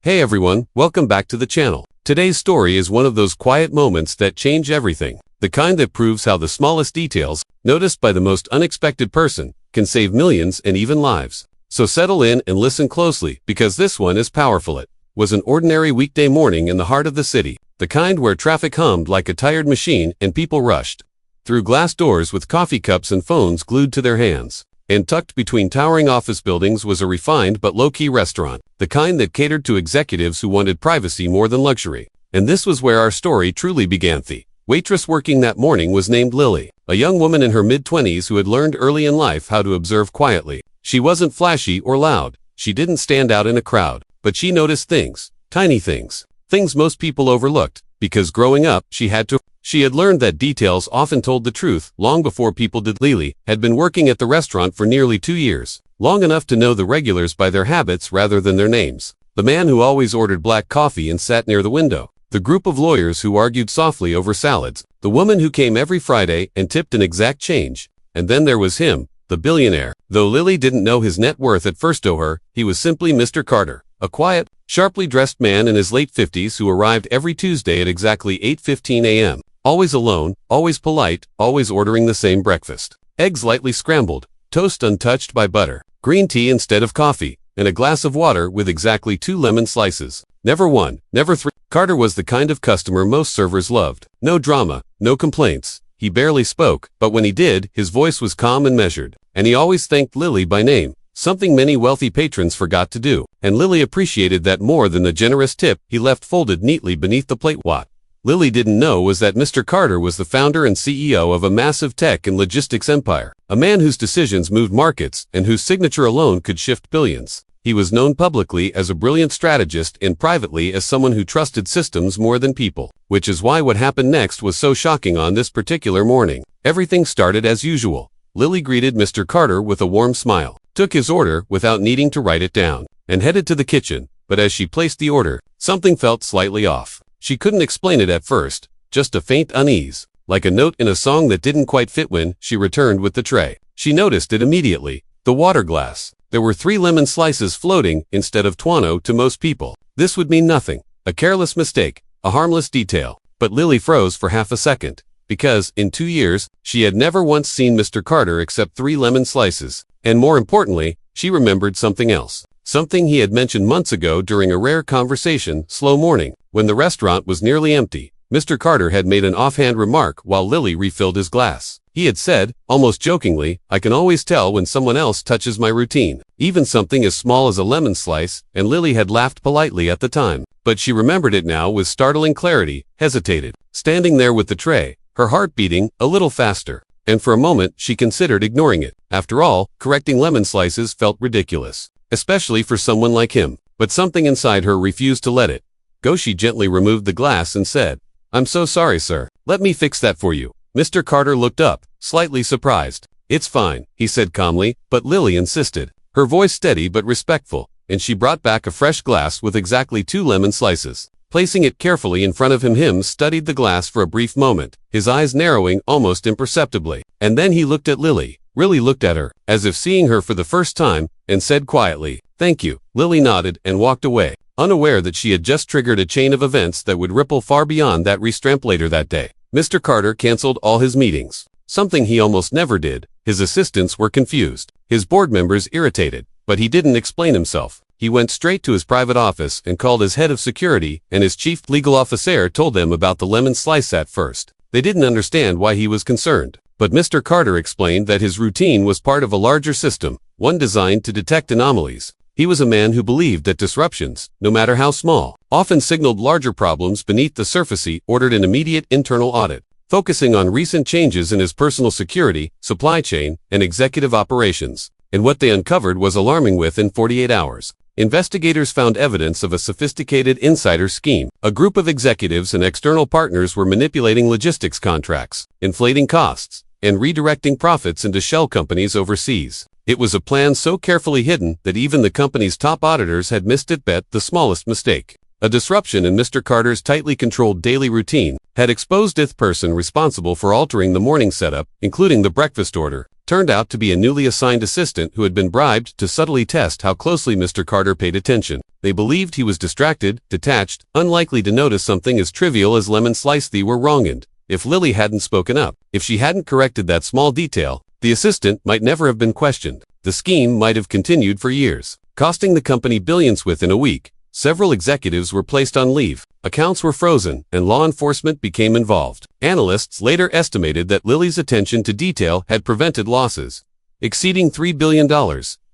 Hey everyone, welcome back to the channel. Today's story is one of those quiet moments that change everything. The kind that proves how the smallest details, noticed by the most unexpected person, can save millions and even lives. So settle in and listen closely, because this one is powerful. It was an ordinary weekday morning in the heart of the city, the kind where traffic hummed like a tired machine and people rushed through glass doors with coffee cups and phones glued to their hands. And tucked between towering office buildings was a refined but low-key restaurant, the kind that catered to executives who wanted privacy more than luxury. And this was where our story truly began. The waitress working that morning was named Lily, a young woman in her mid-20s who had learned early in life how to observe quietly. She wasn't flashy or loud, she didn't stand out in a crowd, but she noticed things, tiny things, things most people overlooked, because growing up, she had learned that details often told the truth long before people did. Lily had been working at the restaurant for nearly 2 years, long enough to know the regulars by their habits rather than their names. The man who always ordered black coffee and sat near the window, the group of lawyers who argued softly over salads, the woman who came every Friday and tipped an exact change, and then there was him, the billionaire. Though Lily didn't know his net worth at first, he was simply Mr. Carter, a quiet, sharply dressed man in his late 50s who arrived every Tuesday at exactly 8:15 a.m. Always alone, always polite, always ordering the same breakfast. Eggs lightly scrambled, toast untouched by butter, green tea instead of coffee, and a glass of water with exactly 2 lemon slices. Never 1, never 3. Carter was the kind of customer most servers loved. No drama, no complaints. He barely spoke, but when he did, his voice was calm and measured. And he always thanked Lily by name, something many wealthy patrons forgot to do. And Lily appreciated that more than the generous tip he left folded neatly beneath the plate. What Lily didn't know was that Mr. Carter was the founder and CEO of a massive tech and logistics empire, a man whose decisions moved markets and whose signature alone could shift billions. He was known publicly as a brilliant strategist and privately as someone who trusted systems more than people, which is why what happened next was so shocking on this particular morning. Everything started as usual. Lily greeted Mr. Carter with a warm smile, took his order without needing to write it down, and headed to the kitchen. But as she placed the order, something felt slightly off. She couldn't explain it at first, just a faint unease, like a note in a song that didn't quite fit. When she returned with the tray, she noticed it immediately. The water glass. There were 3 lemon slices floating instead of 20 to most people. This would mean nothing, a careless mistake, a harmless detail. But Lily froze for half a second, because, in 2 years, she had never once seen Mr. Carter accept 3 lemon slices. And more importantly, she remembered something else. Something he had mentioned months ago during a rare conversation. Slow morning, when the restaurant was nearly empty, Mr. Carter had made an offhand remark while Lily refilled his glass. He had said, almost jokingly, "I can always tell when someone else touches my routine." Even something as small as a lemon slice, and Lily had laughed politely at the time. But she remembered it now with startling clarity, hesitated, standing there with the tray, her heart beating a little faster. And for a moment, she considered ignoring it. After all, correcting lemon slices felt ridiculous, especially for someone like him. But something inside her refused to let it go. She gently removed the glass and said, "I'm so sorry, sir. Let me fix that for you." Mr. Carter looked up, slightly surprised. "It's fine," he said calmly, but Lily insisted, her voice steady but respectful, and she brought back a fresh glass with exactly 2 lemon slices. Placing it carefully in front of him, studied the glass for a brief moment, his eyes narrowing almost imperceptibly. And then he looked at Lily, really looked at her, as if seeing her for the first time, and said quietly, "Thank you." Lily nodded and walked away, unaware that she had just triggered a chain of events that would ripple far beyond that restaurant. Later that day, Mr. Carter canceled all his meetings, something he almost never did. His assistants were confused, his board members irritated, but he didn't explain himself. He went straight to his private office and called his head of security, and his chief legal officer told them about the lemon slice. At first, they didn't understand why he was concerned, but Mr. Carter explained that his routine was part of a larger system, one designed to detect anomalies. He was a man who believed that disruptions, no matter how small, often signaled larger problems beneath the surface. He ordered an immediate internal audit, focusing on recent changes in his personal security, supply chain, and executive operations. And what they uncovered was alarming. Within 48 hours, investigators found evidence of a sophisticated insider scheme. A group of executives and external partners were manipulating logistics contracts, inflating costs, and redirecting profits into shell companies overseas. It was a plan so carefully hidden that even the company's top auditors had missed it. Bet the smallest mistake A disruption in Mr. Carter's tightly controlled daily routine had exposed the person responsible for altering the morning setup, including the breakfast order, turned out to be a newly assigned assistant who had been bribed to subtly test how closely Mr. Carter paid attention. They believed he was distracted, detached, unlikely to notice something as trivial as lemon slice they were wronged. If Lily hadn't spoken up, if she hadn't corrected that small detail, the assistant might never have been questioned. The scheme might have continued for years, costing the company billions. Within a week, several executives were placed on leave, accounts were frozen, and law enforcement became involved. Analysts later estimated that Lily's attention to detail had prevented losses exceeding $3 billion.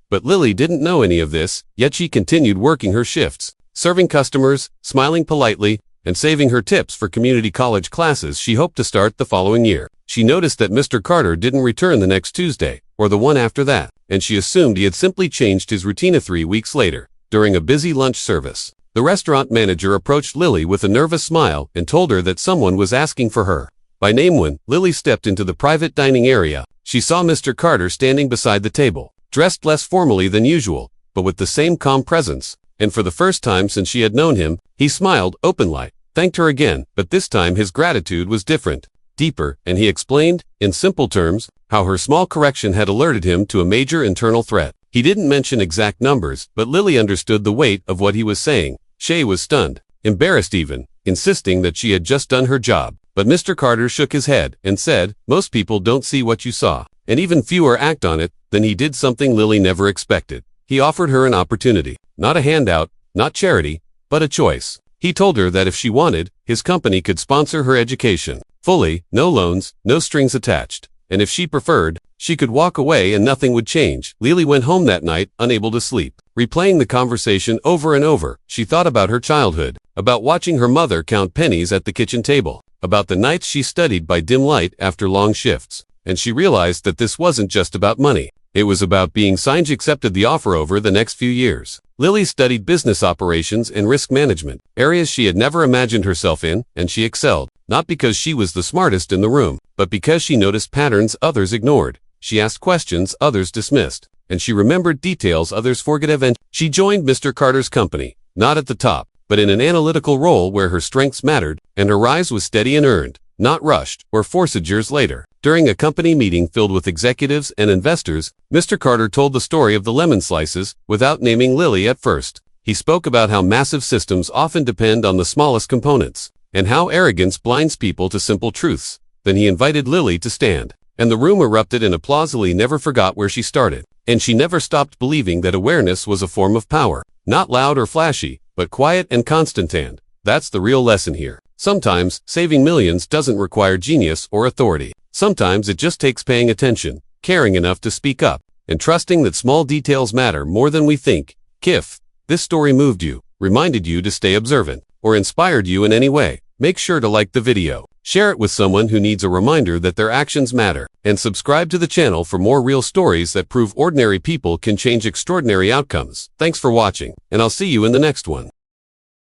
But Lily didn't know any of this, yet she continued working her shifts, serving customers, smiling politely, and saving her tips for community college classes she hoped to start the following year. She noticed that Mr. Carter didn't return the next Tuesday, or the one after that, and she assumed he had simply changed his routine. 3 weeks later, during a busy lunch service, the restaurant manager approached Lily with a nervous smile and told her that someone was asking for her by name. When Lily stepped into the private dining area, she saw Mr. Carter standing beside the table, dressed less formally than usual, but with the same calm presence, and for the first time since she had known him, he smiled openly, thanked her again, but this time his gratitude was different, deeper, and he explained, in simple terms, how her small correction had alerted him to a major internal threat. He didn't mention exact numbers, but Lily understood the weight of what he was saying. She was stunned, embarrassed even, insisting that she had just done her job. But Mr. Carter shook his head and said, "Most people don't see what you saw, and even fewer act on it." Then he did something Lily never expected. He offered her an opportunity, not a handout, not charity, but a choice. He told her that if she wanted, his company could sponsor her education fully, no loans, no strings attached. And if she preferred, she could walk away and nothing would change. Lily went home that night, unable to sleep. Replaying the conversation over and over, she thought about her childhood, about watching her mother count pennies at the kitchen table, about the nights she studied by dim light after long shifts. And she realized that this wasn't just about money. It was about being signed. She accepted the offer. Over the next few years, Lily studied business operations and risk management, areas she had never imagined herself in, and she excelled, not because she was the smartest in the room, but because she noticed patterns others ignored. She asked questions others dismissed, and she remembered details others forgot. And she joined Mr. Carter's company, not at the top, but in an analytical role where her strengths mattered, and her rise was steady and earned, not rushed or forced. Years later, during a company meeting filled with executives and investors, Mr. Carter told the story of the lemon slices without naming Lily at first. He spoke about how massive systems often depend on the smallest components, and how arrogance blinds people to simple truths. Then he invited Lily to stand, and the room erupted in applause. Lily never forgot where she started, and she never stopped believing that awareness was a form of power, not loud or flashy, but quiet and constant. And that's the real lesson here. Sometimes, saving millions doesn't require genius or authority. Sometimes it just takes paying attention, caring enough to speak up, and trusting that small details matter more than we think. If this story moved you, reminded you to stay observant, or inspired you in any way, make sure to like the video, share it with someone who needs a reminder that their actions matter, and subscribe to the channel for more real stories that prove ordinary people can change extraordinary outcomes. Thanks for watching, and I'll see you in the next one.